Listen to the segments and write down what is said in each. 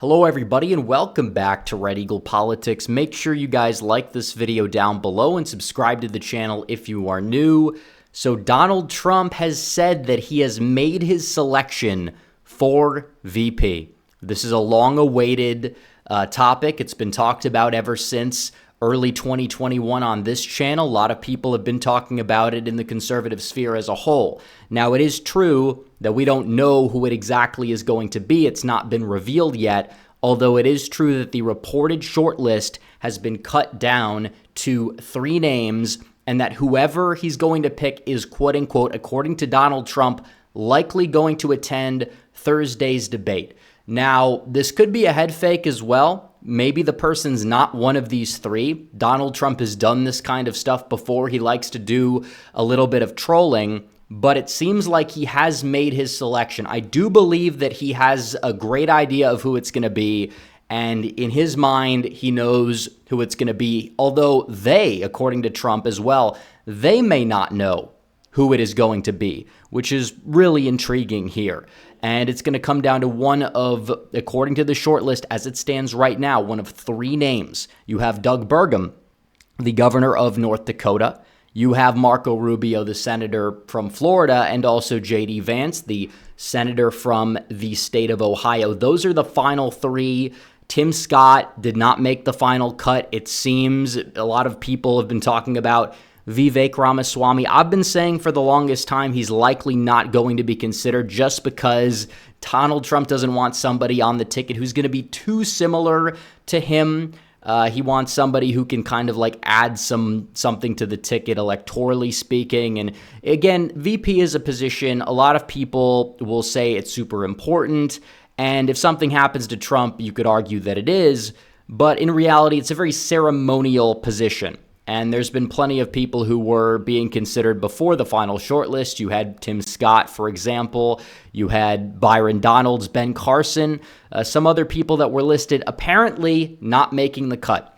Hello everybody and welcome back to Red Eagle Politics. Make sure you guys like this video down below and subscribe to the channel if you are new. So Donald Trump has said that he has made his selection for VP. This is a long-awaited topic. It's been talked about ever since early 2021 on this channel. A lot of people have been talking about it in the conservative sphere as a whole. Now, it is true that we don't know who it exactly is going to be. It's not been revealed yet, although it is true that the reported shortlist has been cut down to 3 names, and that whoever he's going to pick is, quote-unquote, according to Donald Trump, likely going to attend Thursday's debate. Now, this could be a head fake as well. Maybe the person's not one of these 3. Donald Trump has done this kind of stuff before. He likes to do a little bit of trolling, but it seems like he has made his selection. I do believe that he has a great idea of who it's going to be, and in his mind, he knows who it's going to be, although they, according to Trump as well, they may not know who it is going to be, which is really intriguing here. And it's going to come down to one of, according to the shortlist as it stands right now, one of 3 names. You have Doug Burgum, the governor of North Dakota. You have Marco Rubio, the senator from Florida, and also J.D. Vance, the senator from the state of Ohio. Those are the final 3. Tim Scott did not make the final cut. It seems a lot of people have been talking about Vivek Ramaswamy. I've been saying for the longest time he's likely not going to be considered just because Donald Trump doesn't want somebody on the ticket who's going to be too similar to him. He wants somebody who can kind of like add something to the ticket electorally speaking. And again, VP is a position a lot of people will say it's super important. And if something happens to Trump, you could argue that it is. But in reality, it's a very ceremonial position. And there's been plenty of people who were being considered before the final shortlist. You had Tim Scott, for example. You had Byron Donalds, Ben Carson, some other people that were listed apparently not making the cut.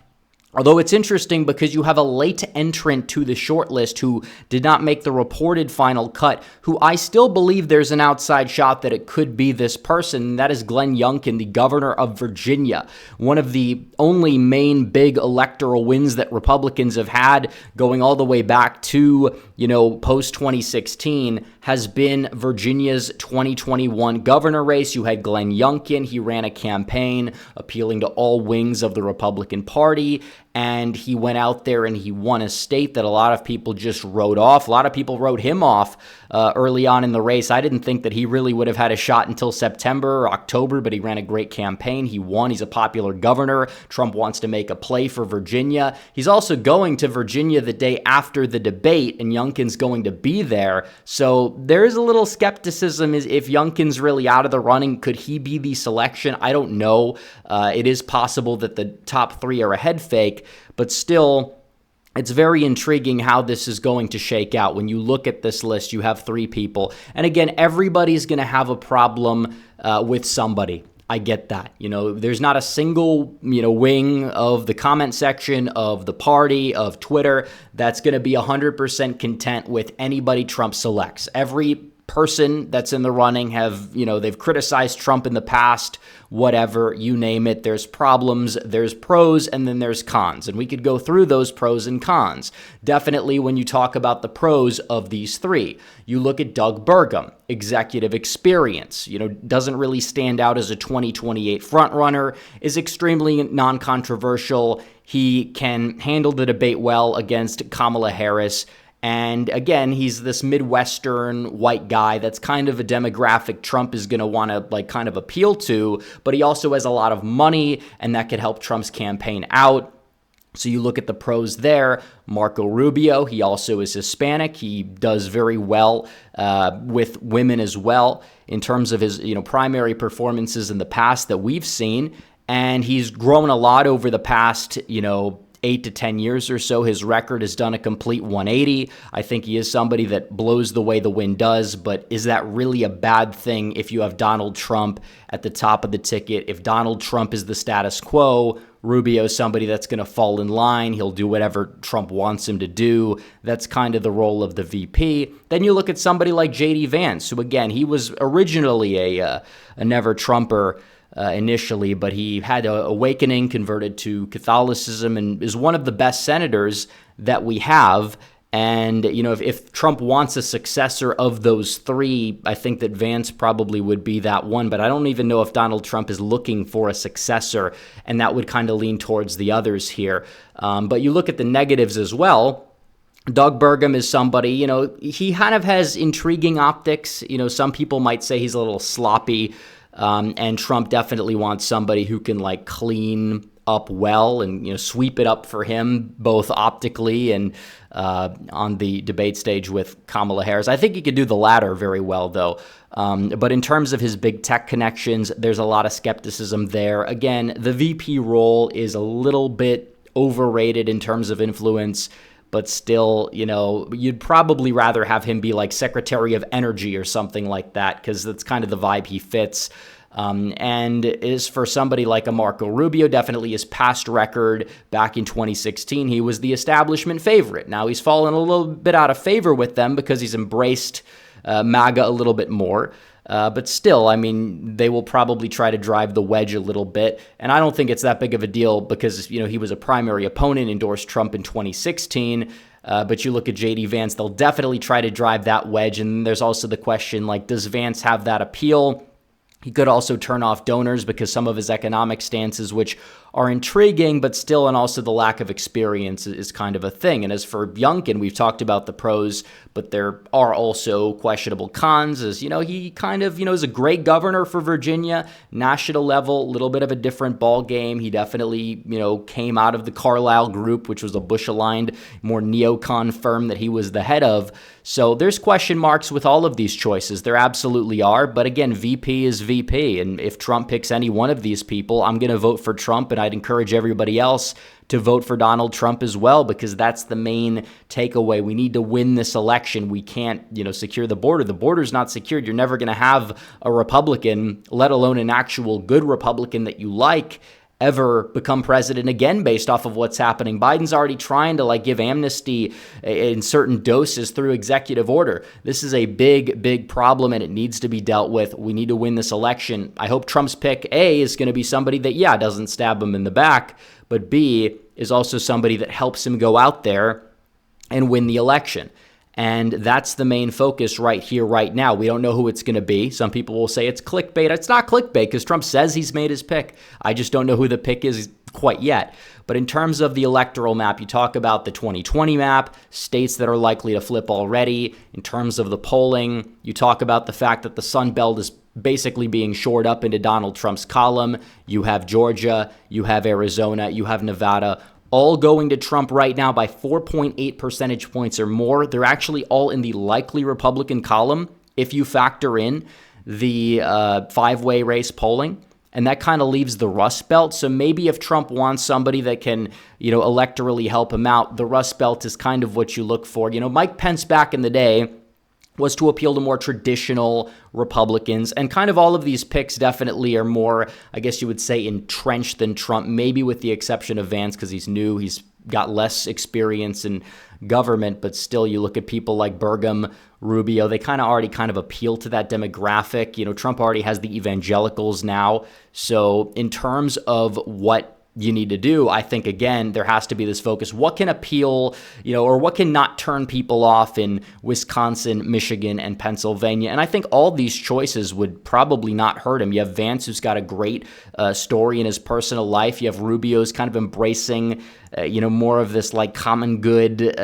Although it's interesting because you have a late entrant to the shortlist who did not make the reported final cut, who I still believe there's an outside shot that it could be this person, and that is Glenn Youngkin, the governor of Virginia. One of the only main big electoral wins that Republicans have had going all the way back to, post-2016 has been Virginia's 2021 governor race. You had Glenn Youngkin. He ran a campaign appealing to all wings of the Republican Party. And he went out there and he won a state that a lot of people just wrote off. A lot of people wrote him off early on in the race. I didn't think that he really would have had a shot until September or October, but he ran a great campaign. He won. He's a popular governor. Trump wants to make a play for Virginia. He's also going to Virginia the day after the debate, and Youngkin's going to be there. So there is a little skepticism if Youngkin's really out of the running. Could he be the selection? I don't know. It is possible that the top 3 are a head fake. But still, it's very intriguing how this is going to shake out. When you look at this list, you have 3 people. And again, everybody's going to have a problem with somebody. I get that. There's not a single, wing of the comment section, of the party, of Twitter, that's going to be 100% content with anybody Trump selects. Every person that's in the running they've criticized Trump in the past, whatever, you name it. There's problems, there's pros, and then there's cons. And we could go through those pros and cons. Definitely when you talk about the pros of these 3, you look at Doug Burgum, executive experience, doesn't really stand out as a 2028 frontrunner, is extremely non-controversial. He can handle the debate well against Kamala Harris. And again, he's this Midwestern white guy that's kind of a demographic Trump is going to want to kind of appeal to, but he also has a lot of money, and that could help Trump's campaign out. So you look at the pros there. Marco Rubio, he also is Hispanic. He does very well with women as well in terms of his primary performances in the past that we've seen. And he's grown a lot over the past 8 to 10 years or so. His record has done a complete 180. I think he is somebody that blows the way the wind does, but is that really a bad thing if you have Donald Trump at the top of the ticket? If Donald Trump is the status quo, Rubio is somebody that's going to fall in line. He'll do whatever Trump wants him to do. That's kind of the role of the VP. Then you look at somebody like J.D. Vance, who, again, he was originally a never-Trumper, initially, but he had an awakening, converted to Catholicism, and is one of the best senators that we have. And, if Trump wants a successor of those three, I think that Vance probably would be that one. But I don't even know if Donald Trump is looking for a successor, and that would kind of lean towards the others here. But you look at the negatives as well. Doug Burgum is somebody, he kind of has intriguing optics. Some people might say he's a little sloppy, and Trump definitely wants somebody who can clean up well and sweep it up for him, both optically and on the debate stage with Kamala Harris. I think he could do the latter very well, though. But in terms of his big tech connections, there's a lot of skepticism there. Again, the VP role is a little bit overrated in terms of influence, but still, you'd probably rather have him be like Secretary of Energy or something like that, because that's kind of the vibe he fits. And is for somebody like a Marco Rubio, definitely his past record back in 2016, he was the establishment favorite. Now he's fallen a little bit out of favor with them because he's embraced MAGA a little bit more. But still, they will probably try to drive the wedge a little bit. And I don't think it's that big of a deal because, he was a primary opponent, endorsed Trump in 2016. But you look at J.D. Vance, they'll definitely try to drive that wedge. And there's also the question, does Vance have that appeal? He could also turn off donors because some of his economic stances, which are intriguing, but still, and also the lack of experience is kind of a thing. And as for Youngkin, we've talked about the pros, but there are also questionable cons. As he kind of, is a great governor for Virginia, national level, a little bit of a different ball game. He definitely, came out of the Carlyle Group, which was a Bush-aligned, more neocon firm that he was the head of. So there's question marks with all of these choices. There absolutely are. But again, VP is VP. And if Trump picks any one of these people, I'm going to vote for Trump. And I'd encourage everybody else to vote for Donald Trump as well, because that's the main takeaway. We need to win this election. We can't, secure the border. The border's not secured. You're never going to have a Republican, let alone an actual good Republican that you like, ever become president again based off of what's happening. Biden's already trying to give amnesty in certain doses through executive order. This is a big, big problem, and it needs to be dealt with. We need to win this election. I hope Trump's pick, A, is going to be somebody that, doesn't stab him in the back, but B, is also somebody that helps him go out there and win the election. And that's the main focus right here, right now. We don't know who it's going to be. Some people will say it's clickbait. It's not clickbait because Trump says he's made his pick. I just don't know who the pick is quite yet. But in terms of the electoral map, you talk about the 2020 map, states that are likely to flip already. In terms of the polling, you talk about the fact that the Sun Belt is basically being shored up into Donald Trump's column. You have Georgia, you have Arizona, you have Nevada, all going to Trump right now by 4.8 percentage points or more. They're actually all in the likely Republican column if you factor in the five-way race polling. And that kind of leaves the Rust Belt. So maybe if Trump wants somebody that can, electorally help him out, the Rust Belt is kind of what you look for. Mike Pence back in the day was to appeal to more traditional Republicans. And kind of all of these picks definitely are more, I guess you would say, entrenched than Trump, maybe with the exception of Vance because he's new. He's got less experience in government, but still you look at people like Burgum, Rubio, they already appeal to that demographic. Trump already has the evangelicals now. So in terms of what you need to do, I think, again, there has to be this focus. What can appeal, or what can not turn people off in Wisconsin, Michigan, and Pennsylvania? And I think all these choices would probably not hurt him. You have Vance, who's got a great story in his personal life. You have Rubio's kind of embracing, more of this common good,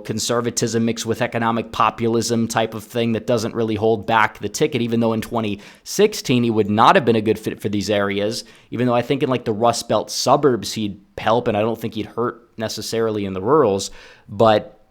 conservatism mixed with economic populism type of thing that doesn't really hold back the ticket, even though in 2016 he would not have been a good fit for these areas, even though I think in the Rust Belt suburbs he'd help, and I don't think he'd hurt necessarily in the rurals. But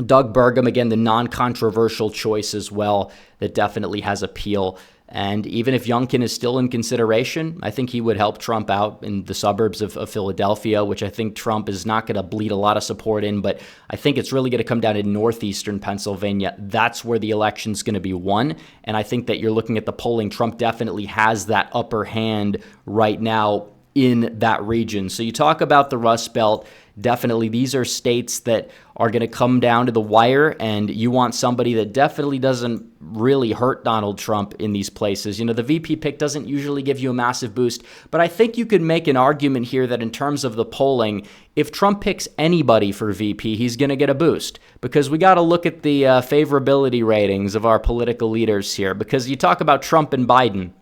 Doug Burgum, again, the non-controversial choice as well, that definitely has appeal. And even if Youngkin is still in consideration, I think he would help Trump out in the suburbs of Philadelphia, which I think Trump is not going to bleed a lot of support in. But I think it's really going to come down to northeastern Pennsylvania. That's where the election's going to be won. And I think that you're looking at the polling. Trump definitely has that upper hand right now in that region. So you talk about the Rust Belt, definitely these are states that are going to come down to the wire, and you want somebody that definitely doesn't really hurt Donald Trump in these places. You know, the VP pick doesn't usually give you a massive boost, but I think you could make an argument here that in terms of the polling, if Trump picks anybody for VP, he's going to get a boost, because we got to look at the favorability ratings of our political leaders here, because you talk about Trump and Biden.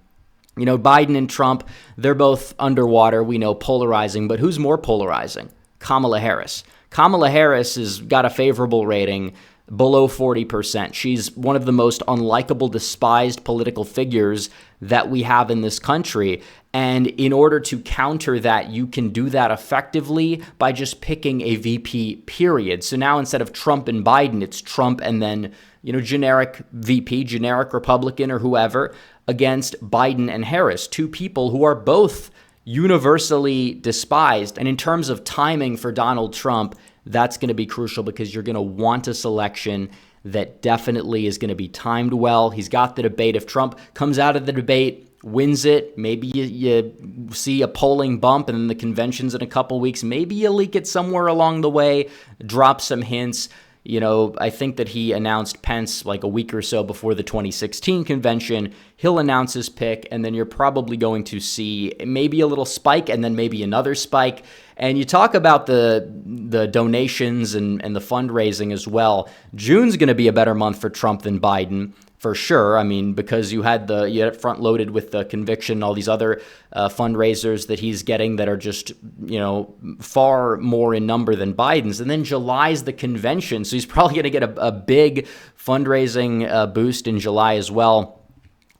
You know, Biden and Trump, they're both underwater, we know, polarizing, but who's more polarizing? Kamala Harris. Kamala Harris has got a favorable rating below 40%. She's one of the most unlikable, despised political figures that we have in this country. And in order to counter that, you can do that effectively by just picking a VP, period. So now instead of Trump and Biden, it's Trump and then, you know, generic VP, generic Republican or whoever, against Biden and Harris, two people who are both universally despised. And in terms of timing for Donald Trump, that's going to be crucial, because you're going to want a selection that definitely is going to be timed well. He's got the debate. If Trump comes out of the debate, wins it, maybe you see a polling bump, and then the convention's in a couple weeks. Maybe you leak it somewhere along the way, drop some hints. You know, I think that he announced Pence like a week or so before the 2016 convention. He'll announce his pick, and then you're probably going to see maybe a little spike and then maybe another spike. And you talk about the donations and the fundraising as well. June's going to be a better month for Trump than Biden, for sure. I mean, because you had it front loaded with the conviction, all these other fundraisers that he's getting that are just, you know, far more in number than Biden's. And then July's the convention, so he's probably going to get a big fundraising boost in July as well,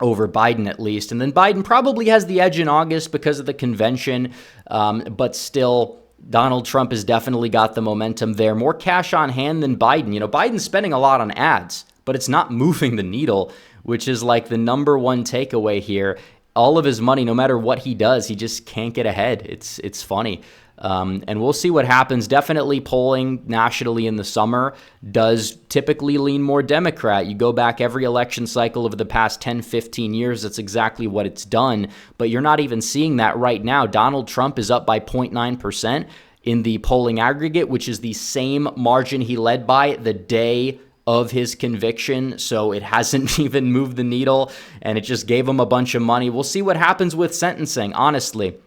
over Biden at least. And then Biden probably has the edge in August because of the convention, but still, Donald Trump has definitely got the momentum there. More cash on hand than Biden. You know, Biden's spending a lot on ads, but it's not moving the needle, which is like the number one takeaway here. All of his money, no matter what he does, he just can't get ahead. It's funny. And we'll see what happens. Definitely polling nationally in the summer does typically lean more Democrat. You go back every election cycle over the past 10, 15 years, that's exactly what it's done. But you're not even seeing that right now. Donald Trump is up by 0.9% in the polling aggregate, which is the same margin he led by the day of his conviction. So it hasn't even moved the needle, and it just gave him a bunch of money. We'll see what happens with sentencing, honestly.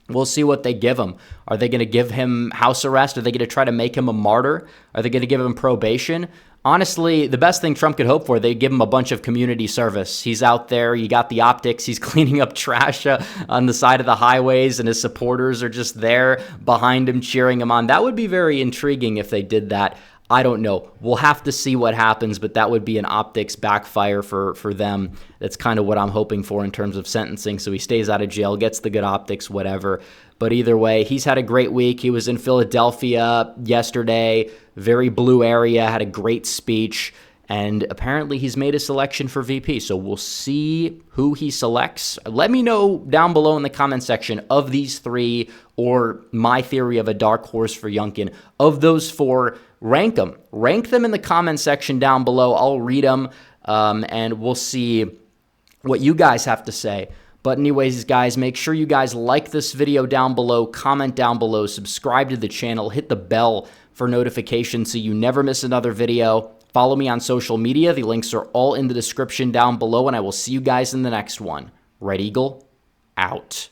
We'll see what they give him. Are they going to give him house arrest? Are they going to try to make him a martyr? Are they going to give him probation? Honestly, the best thing Trump could hope for, they give him a bunch of community service. He's out there. You got the optics. He's cleaning up trash on the side of the highways, and his supporters are just there behind him, cheering him on. That would be very intriguing if they did that. I don't know. We'll have to see what happens, but that would be an optics backfire for them. That's kind of what I'm hoping for in terms of sentencing. So he stays out of jail, gets the good optics, whatever. But either way, he's had a great week. He was in Philadelphia yesterday, very blue area, had a great speech, and apparently he's made a selection for VP. So we'll see who he selects. Let me know down below in the comment section of these three, or my theory of a dark horse for Youngkin. Of those four, rank them. Rank them in the comment section down below. I'll read them, and we'll see what you guys have to say. But anyways, guys, make sure you guys like this video down below, comment down below, subscribe to the channel, hit the bell for notifications so you never miss another video. Follow me on social media. The links are all in the description down below, and I will see you guys in the next one. Red Eagle, out.